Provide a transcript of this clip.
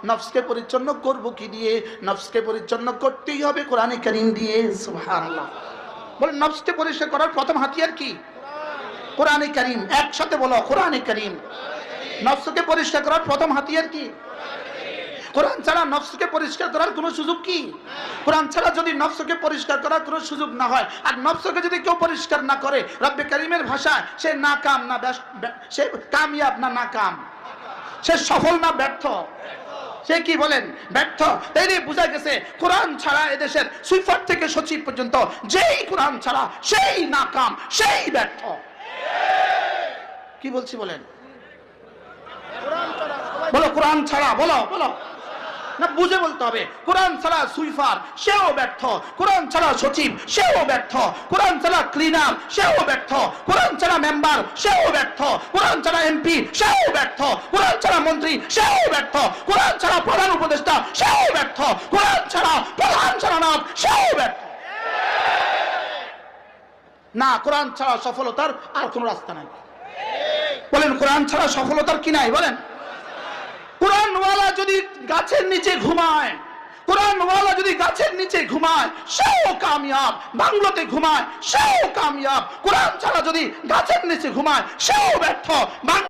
নফসকে পরিচ্ছন্ন করব কি দিয়ে? নফসকে পরিচ্ছন্ন করতেই হবে কোরআনে কারীম দিয়ে। সুবহানাল্লাহ। বলেন নফসকে পরিষ্কার করার প্রথম হাতিয়ার কি? কোরআনে কারীম। একসাথে বলো, কোরআনে কারীম। নফসকে পরিষ্কার করার প্রথম হাতিয়ার কি? কোরআন ছাড়া নফসকে পরিষ্কার করার কোনো সুযোগ কি? কোরআন ছাড়া যদি নফসকে পরিষ্কার করার কোনো সুযোগ না হয়, আর নফসকে যদি কেউ পরিষ্কার না করে, রব্বে কারীমের ভাষায় সে নাকাম না সে কামিয়াব না নাকাম, সে সফল না ব্যর্থ, সে কি বলেন? ব্যর্থ। তাইলে বোঝা গেছে কোরআন ছাড়া এদেশের সুইফার থেকে সচিব পর্যন্ত যেই কোরআন ছাড়া সেই নাকাম, সেই ব্যর্থ। কি বলছি বলেন? বলো কোরআন ছাড়া, বলো বলো না, বুঝে বলতে হবে। কোরআন ছাড়া সুইফার সেও ব্যর্থ, কোরআন ছাড়া সচিব সেও ব্যর্থ, কোরআন ছাড়া ক্লিনার সেও ব্যর্থ, কোরআন ছাড়া মেম্বার সেও ব্যর্থ, কোরআন ছাড়া এমপি সেও ব্যর্থ, কোরআন ছাড়া মন্ত্রী সেও ব্যর্থ, কোরআন ছাড়া প্রধান উপদেষ্টা সেও ব্যর্থ, কোরআন ছাড়া প্রধান সেনানায়ক সেও ব্যর্থ। না, কোরআন ছাড়া সফলতার আর কোন রাস্তা নাই। বলেন কোরআন ছাড়া সফলতার কি নাই? বলেন। কোরআনওয়ালা যদি গাছের নিচে ঘুমায়, কোরআনওয়ালা যদি গাছের নিচে ঘুমায় সেও কামিয়াব, বাংলোতে ঘুমায় সেও কামিয়াব। কোরআন ছাড়া যদি গাছের নিচে ঘুমায় সেও ব্যর্থ।